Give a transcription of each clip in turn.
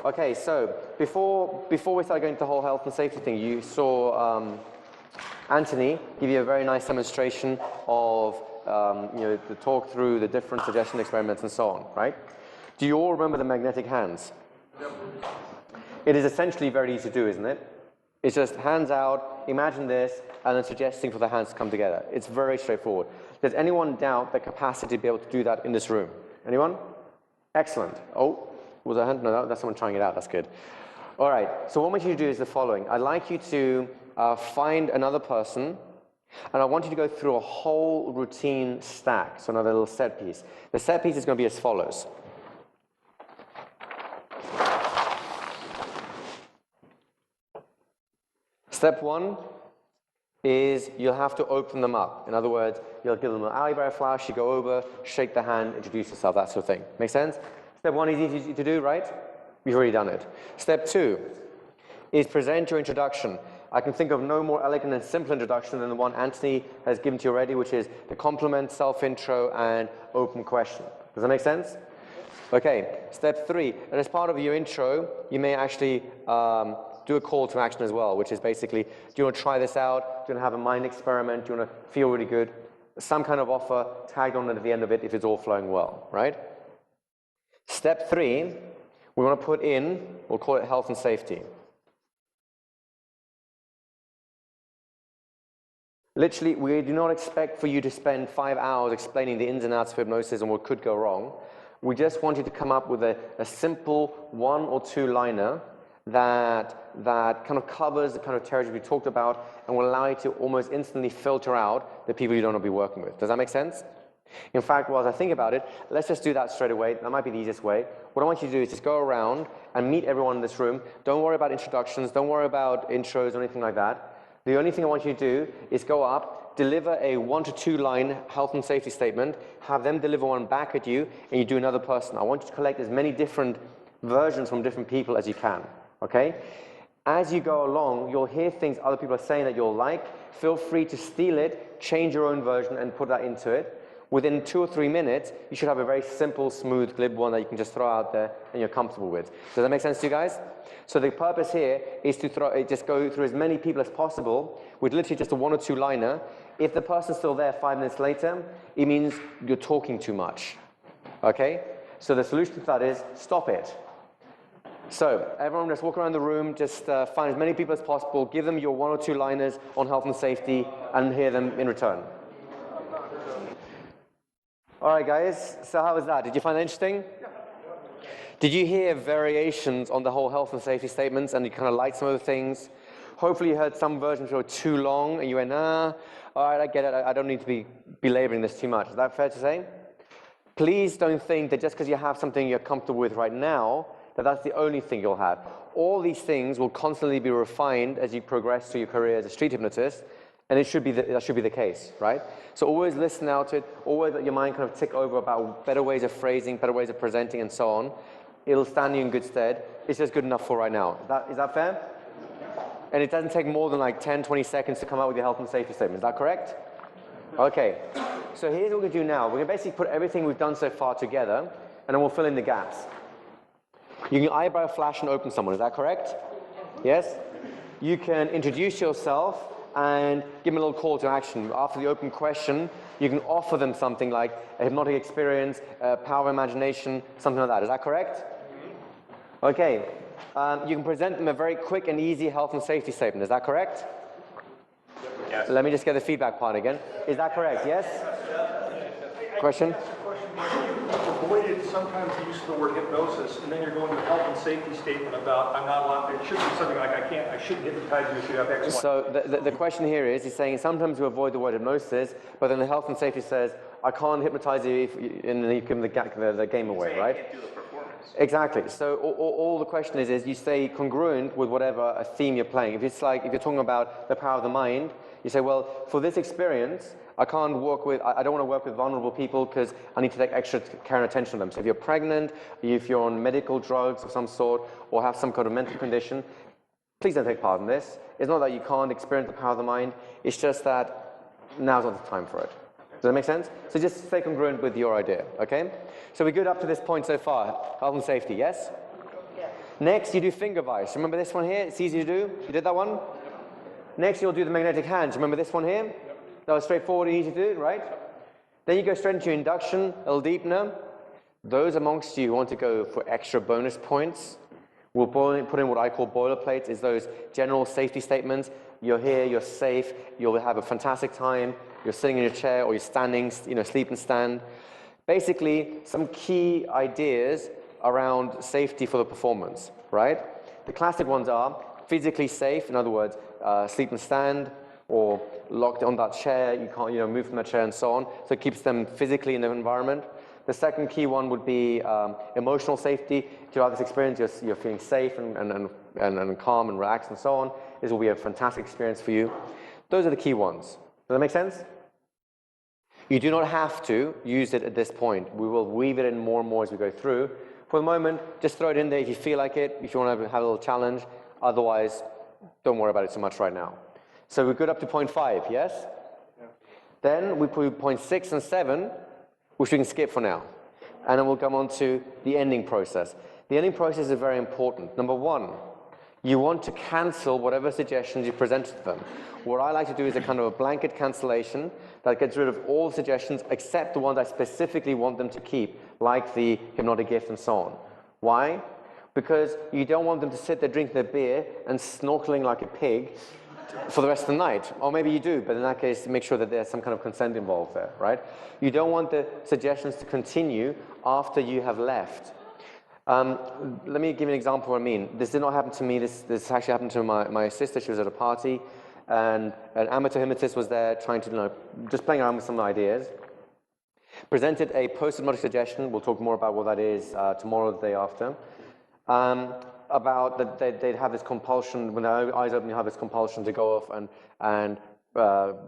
Okay, so before we start going to the whole health and safety thing, you saw Anthony give you a very nice demonstration of the talk through the different suggestion experiments and so on, right? Do you all remember the magnetic hands? Yep. It is essentially very easy to do, isn't it? It's just hands out, imagine this, and then suggesting for the hands to come together. It's very straightforward. Does anyone doubt the capacity to be able to do that in this room? Anyone? Excellent. Oh, was that a hand? No, that's someone trying it out. That's good. All right, so what I want you to do is the following. I'd like you to find another person, and I want you to go through a whole routine stack, so another little set piece. The set piece is going to be as follows. Step one is you'll have to open them up. In other words, you'll give them an eyebrow flash, you go over, shake the hand, introduce yourself, that sort of thing. Make sense? Step one is easy to do, right? You've already done it. Step two is present your introduction. I can think of no more elegant and simple introduction than the one Anthony has given to you already, which is the compliment, self-intro, and open question. Does that make sense? Okay, step three, and as part of your intro, you may actually do a call to action as well, which is basically, do you want to try this out? Do you want to have a mind experiment? Do you want to feel really good? Some kind of offer tagged on at the end of it if it's all flowing well, right? Step three, we want to put in, we'll call it health and safety. Literally, we do not expect for you to spend 5 hours explaining the ins and outs of hypnosis and what could go wrong. We just want you to come up with a simple 1 or 2 liner that kind of covers the kind of territory we talked about and will allow you to almost instantly filter out the people you don't want to be working with. Does that make sense? In fact, while I think about it, let's just do that straight away. That might be the easiest way. What I want you to do is just go around and meet everyone in this room. Don't worry about introductions. Don't worry about intros or anything like that. The only thing I want you to do is go up, deliver a 1 to 2 line health and safety statement, have them deliver one back at you, and you do another person. I want you to collect as many different versions from different people as you can. Okay? As you go along, you'll hear things other people are saying that you'll like. Feel free to steal it, change your own version, and put that into it. Within 2 or 3 minutes, you should have a very simple, smooth, glib one that you can just throw out there and you're comfortable with. Does that make sense to you guys? So the purpose here is to just go through as many people as possible with literally just a 1 or 2 liner. If the person's still there 5 minutes later, it means you're talking too much. Okay? So the solution to that is stop it. So everyone just walk around the room, just find as many people as possible, give them your 1 or 2 liners on health and safety, and hear them in return. All right, guys, so how was that? Did you find that interesting? Yeah. Did you hear variations on the whole health and safety statements and you kind of liked some of the things? Hopefully you heard some versions that were too long and you went, all right, I get it. I don't need to be belaboring this too much. Is that fair to say? Please don't think that just because you have something you're comfortable with right now, that's the only thing you'll have. All these things will constantly be refined as you progress through your career as a street hypnotist, and that should be the case, right? So always listen out to it, always let your mind kind of tick over about better ways of phrasing, better ways of presenting, and so on. It'll stand you in good stead. It's just good enough for right now. Is that fair? And it doesn't take more than like 10, 20 seconds to come out with your health and safety statement. Is that correct? Okay. So here's what we're going to do now. We're going to basically put everything we've done so far together, and then we'll fill in the gaps. You can eyebrow flash and open someone. Is that correct? Yes? You can introduce yourself and give them a little call to action. After the open question, you can offer them something like a hypnotic experience, power of imagination, something like that. Is that correct? Okay. You can present them a very quick and easy health and safety statement. Is that correct? Yes. Let me just get the feedback part again. Is that correct? Yes? Question? Avoided sometimes the use of the word hypnosis, and then you're going to health and safety statement about I'm not allowed. It should be something like I shouldn't hypnotize you if you have X, Y. So the question here is, he's saying sometimes you avoid the word hypnosis, but then the health and safety says I can't hypnotize you, and then you give the game away, right? Can't do the performance. Exactly. So all the question is you stay congruent with whatever a theme you're playing. If you're talking about the power of the mind, you say, well, for this experience, I don't want to work with vulnerable people because I need to take extra care and attention to them. So if you're pregnant, if you're on medical drugs of some sort, or have some kind of mental condition, please don't take part in this. It's not that you can't experience the power of the mind. It's just that now's not the time for it. Does that make sense? So just stay congruent with your idea, okay? So we're good up to this point so far. Health and safety, yes? Yeah. Next, you do finger vice. Remember this one here? It's easy to do. You did that one? Next, you'll do the magnetic hands. Remember this one here? That was straightforward and easy to do, right? Then you go straight into your induction, a little deepener. Those amongst you who want to go for extra bonus points, we'll put in what I call boilerplates, is those general safety statements. You're here, you're safe, you'll have a fantastic time, you're sitting in your chair or you're standing, sleep and stand. Basically, some key ideas around safety for the performance, right? The classic ones are physically safe, in other words, sleep and stand, or locked on that chair, you can't move from that chair and so on. So it keeps them physically in the environment. The second key one would be emotional safety. Throughout this experience, you're feeling safe and calm and relaxed and so on. This will be a fantastic experience for you. Those are the key ones. Does that make sense? You do not have to use it at this point. We will weave it in more and more as we go through. For the moment, just throw it in there if you feel like it, if you want to have a little challenge. Otherwise, don't worry about it so much right now. So we're good up to point 5, yes? Yeah. Then we put point 6 and 7, which we can skip for now. And then we'll come on to the ending process. The ending process is very important. Number 1, you want to cancel whatever suggestions you presented to them. What I like to do is a kind of a blanket cancellation that gets rid of all suggestions except the ones I specifically want them to keep, like the hypnotic gift and so on. Why? Because you don't want them to sit there drinking their beer and snorkeling like a pig for the rest of the night. Or maybe you do, but in that case, make sure that there's some kind of consent involved there, right? You don't want the suggestions to continue after you have left. Let me give you an example of what I mean. This did not happen to me. This actually happened to my sister. She was at a party, and an amateur hypnotist was there trying to, just playing around with some ideas. Presented a post-hypnotic suggestion. We'll talk more about what that is tomorrow or the day after. About that they'd have this compulsion, when their eyes open, you have this compulsion to go off and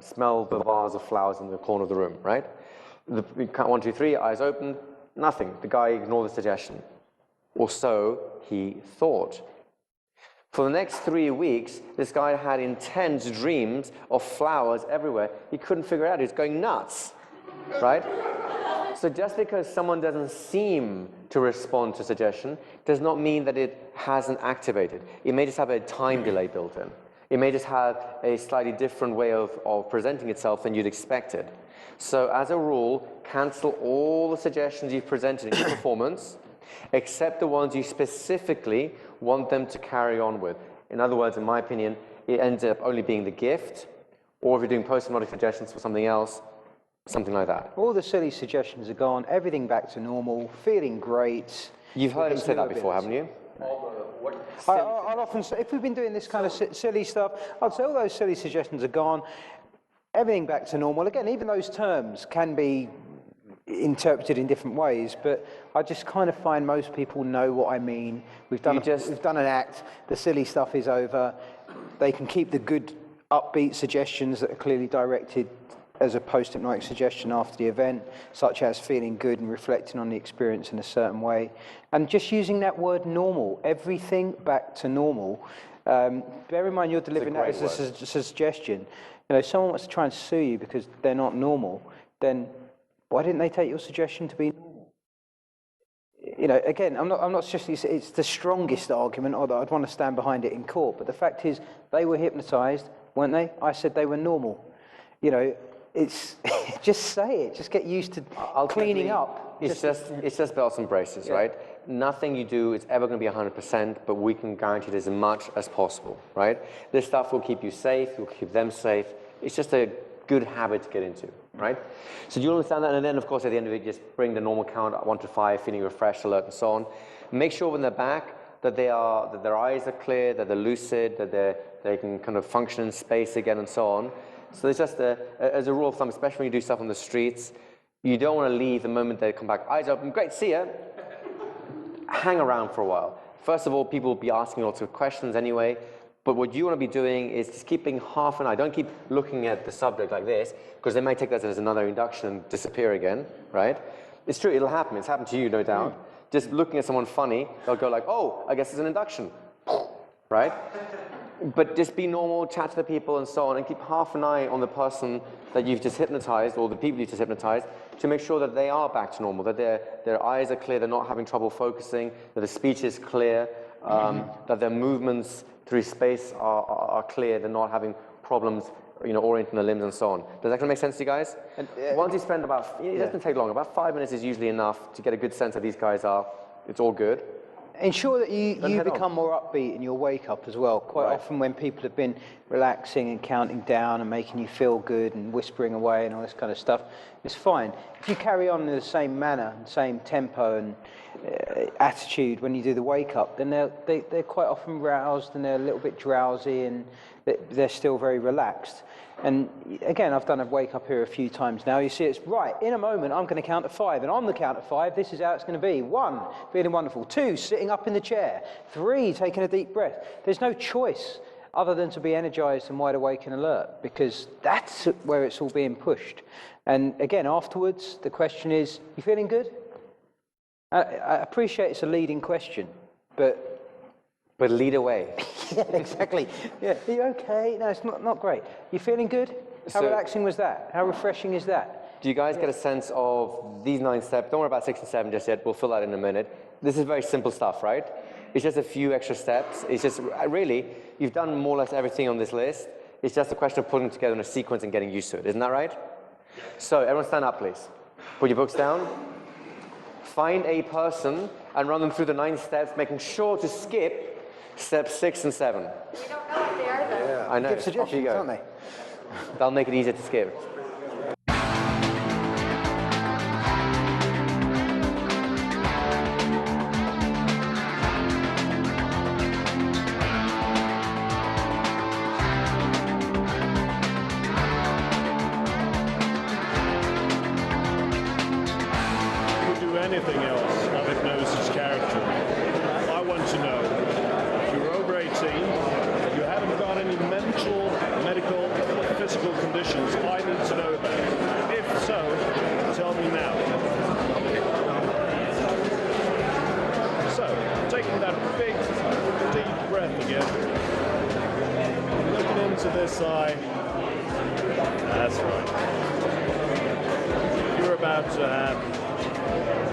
smell the vase of flowers in the corner of the room, right? We count 1, 2, 3, eyes open, nothing. The guy ignored the suggestion. Or so he thought. For the next 3 weeks, this guy had intense dreams of flowers everywhere. He couldn't figure it out. He was going nuts, right? So just because someone doesn't seem to respond to suggestion does not mean that it hasn't activated. It may just have a time delay built in. It may just have a slightly different way of presenting itself than you'd expected. So as a rule, cancel all the suggestions you've presented in your performance, except the ones you specifically want them to carry on with. In other words, in my opinion, it ends up only being the gift, or if you're doing post-hypnotic suggestions for something else, something like that. All the silly suggestions are gone, everything back to normal, feeling great. You've heard him say that before, haven't you? I'll often say, if we've been doing this kind of silly stuff, I'd say all those silly suggestions are gone, everything back to normal. Again, even those terms can be interpreted in different ways, but I just kind of find most people know what I mean. We've done an act, the silly stuff is over. They can keep the good, upbeat suggestions that are clearly directed as a post-hypnotic suggestion after the event, such as feeling good and reflecting on the experience in a certain way. And just using that word normal, everything back to normal. Bear in mind you're delivering that as a suggestion. If someone wants to try and sue you because they're not normal, then why didn't they take your suggestion to be normal? Again, I'm not suggesting it's the strongest argument or that I'd want to stand behind it in court, but the fact is they were hypnotized, weren't they? I said they were normal. It's just say it. Just get used to cleaning up. It's just belts and braces, right? Nothing you do is ever going to be 100%, but we can guarantee it as much as possible, right? This stuff will keep you safe. Will keep them safe. It's just a good habit to get into, right? So do you understand that? And then, of course, at the end of it, just bring the normal count 1 to 5, feeling refreshed, alert, and so on. Make sure when they're back that that their eyes are clear, that they're lucid, that they can kind of function in space again, and so on. So it's just as a rule of thumb, especially when you do stuff on the streets, you don't want to leave the moment they come back. Eyes open, great, see ya. Hang around for a while. First of all, people will be asking lots of questions anyway, but what you want to be doing is just keeping half an eye. Don't keep looking at the subject like this, because they might take that as another induction and disappear again, right? It's true, it'll happen. It's happened to you, no doubt. Just looking at someone funny, they'll go like, oh, I guess it's an induction, right? But just be normal, chat to the people and so on, and keep half an eye on the person that you've just hypnotized, or the people you've just hypnotized, to make sure that they are back to normal, that their eyes are clear, they're not having trouble focusing, that the speech is clear, that their movements through space are clear, they're not having problems, orienting the limbs and so on. Does that kind of make sense to you guys? And once you spend it doesn't take long, about 5 minutes is usually enough to get a good sense of these guys it's all good. Ensure that you become more upbeat in your wake up as well. Quite often when people have been relaxing and counting down and making you feel good and whispering away and all this kind of stuff, it's fine. If you carry on in the same manner, same tempo and attitude when you do the wake up, then they're quite often roused and they're a little bit drowsy and they're still very relaxed. And again, I've done a wake up here a few times now. You see, it's right, in a moment, I'm going to count to 5. And on the count of 5, this is how it's going to be. 1, feeling wonderful. 2, sitting up in the chair. 3, taking a deep breath. There's no choice other than to be energized and wide awake and alert, because that's where it's all being pushed. And again, afterwards, the question is, you feeling good? I appreciate it's a leading question, but lead away. yeah, exactly. Yeah. Are you okay? No, it's not great. You feeling good? How relaxing was that? How refreshing is that? Do you guys get a sense of these 9 steps? Don't worry about 6 and 7 just yet. We'll fill that in a minute. This is very simple stuff, right? It's just a few extra steps. It's just, really, you've done more or less everything on this list. It's just a question of putting it together in a sequence and getting used to it. Isn't that right? So everyone stand up, please. Put your books down. Find a person and run them through the 9 steps, making sure to skip steps 6 and 7. We don't know what they are, though. Yeah, I know. Give suggestions, aren't they? That'll make it easier to skip. Anything else of hypnosis character. I want to know if you're over 18, if you haven't got any mental, medical, or physical conditions I need to know about. If so, tell me now. So, taking that big, deep breath again, looking into this eye. That's right. You're about to have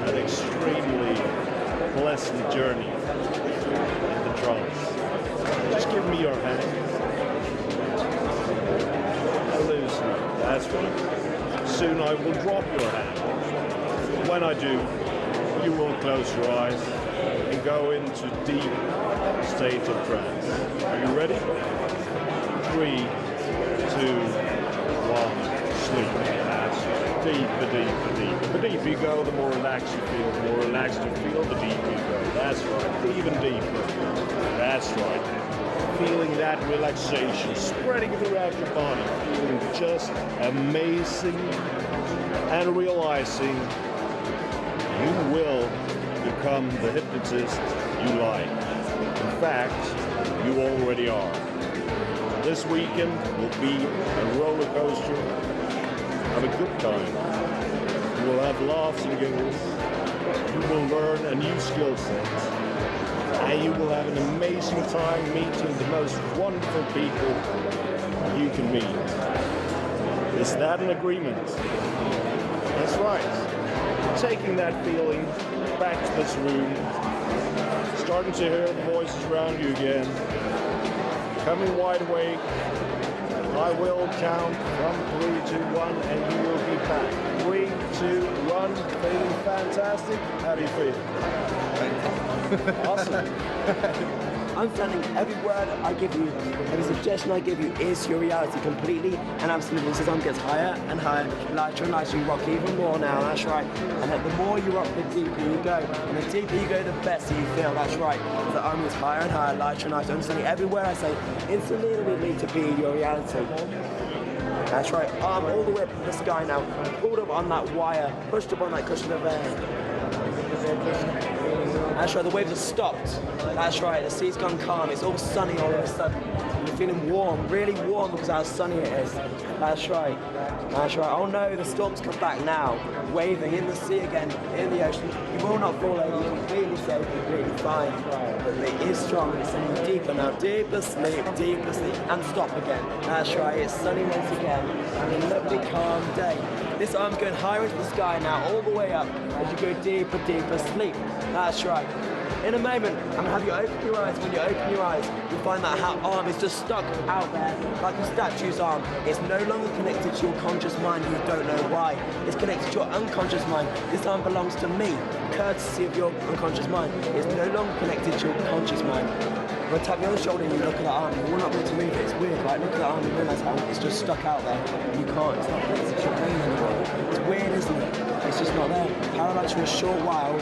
an extremely pleasant journey in the trance. Just give me your hand. And loosen it. That's right. Soon I will drop your hand. When I do, you will close your eyes and go into deep state of trance. Are you ready? 3, 2, 1, sleep. Deeper, deeper, deeper. The deeper you go, the more relaxed you feel. The more relaxed you feel, the deeper you go. That's right. Even deeper. That's right. Feeling that relaxation spreading throughout your body. Feeling just amazing and realizing you will become the hypnotist you like. In fact, you already are. This weekend will be a roller coaster. Have a good time. You will have laughs and giggles. You will learn a new skill set. And you will have an amazing time meeting the most wonderful people you can meet. Is that an agreement? That's right. Taking that feeling back to this room. Starting to hear the voices around you again. Becoming wide awake. I will count from 3 to 1 and you will be back. 3, 2, 1, feeling fantastic. How do you feel? Awesome. I'm telling every word I give you, every suggestion I give you is your reality completely, and absolutely. As I'm gets higher and higher, lighter and lighter, you rock even more now, that's right. And the more you rock, the deeper you go. And the deeper you go, the better you feel, that's right. The arm gets higher and higher, lighter and lighter. I'm telling every word I say, instantly it'll be to be your reality. That's right, arm all the way up to the sky now, pulled up on that wire, pushed up on that cushion of air. That's right, the waves have stopped. That's right, the sea's gone calm. It's all sunny all of a sudden. You're feeling warm, really warm because of how sunny it is. That's right. That's right. Oh no, the storm's come back now. Waving in the sea again, in the ocean. You will not fall over. You're completely safe, completely fine. But it is strong. It's sending deeper now. Deeper sleep, and stop again. That's right. It's sunny once again. And a lovely, calm day. This arm's going higher into the sky now, all the way up, as you go deeper, deeper sleep. That's right. In a moment, I'm going to have you open your eyes. When you open your eyes, you'll find that arm is just stuck out there, like a statue's arm. It's no longer connected to your conscious mind, you don't know why. It's connected to your unconscious mind. This arm belongs to me, courtesy of your unconscious mind. It's no longer connected to your conscious mind. When I tap you on the shoulder and you look at that arm, you will not be able to move it. It's weird, right? Look at that arm and realise how it's just stuck out there. You can't, it's not connected to your brain anymore. It's weird, isn't it? It's just not there. Paralyzed for a short while,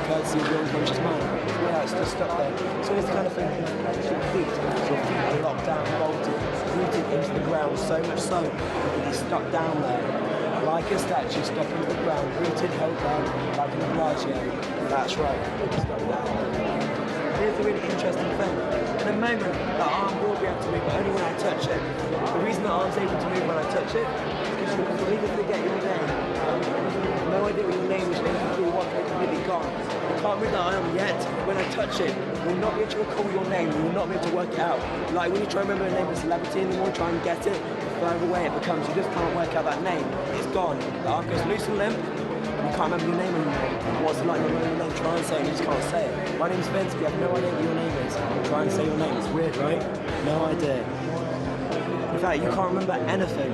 courtesy of your unconscious mind. It's weird how it's just stuck there. So it's kind of thing, your feet are locked down, bolted, rooted into the ground, so much so that you're stuck down there. Like a statue stuck into the ground, rooted, held down, like an arpeggio. That's right, it's stuck down. Here's the really interesting thing. In a moment, the arm will be able to move, but only when I touch it. The reason the arm's able to move when I touch it is because you'll even forget your name. No idea what your name is, completely one day completely gone. You can't move the arm yet. When I touch it, you will not be able to recall your name. You will not be able to work it out. Like when you try and remember the name of a celebrity and you want to try and get it, the further away it becomes, you just can't work out that name. It's gone. The arm goes loose and limp. You can't remember your name anymore. What's it like not remembering your name? Try and say it, you just can't say it. My name's Vince, but you have no idea what your name is. Try and say your name. It's weird, right? No idea. In fact, you can't remember anything.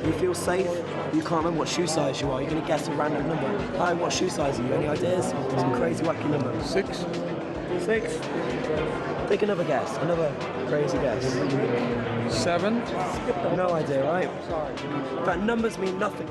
You feel safe, you can't remember what shoe size you are. You're going to guess a random number. Hi, what shoe size are you? Any ideas? Some crazy wacky number. 6. 6? Take another guess. Another crazy guess. 7. No idea, right? In fact, numbers mean nothing.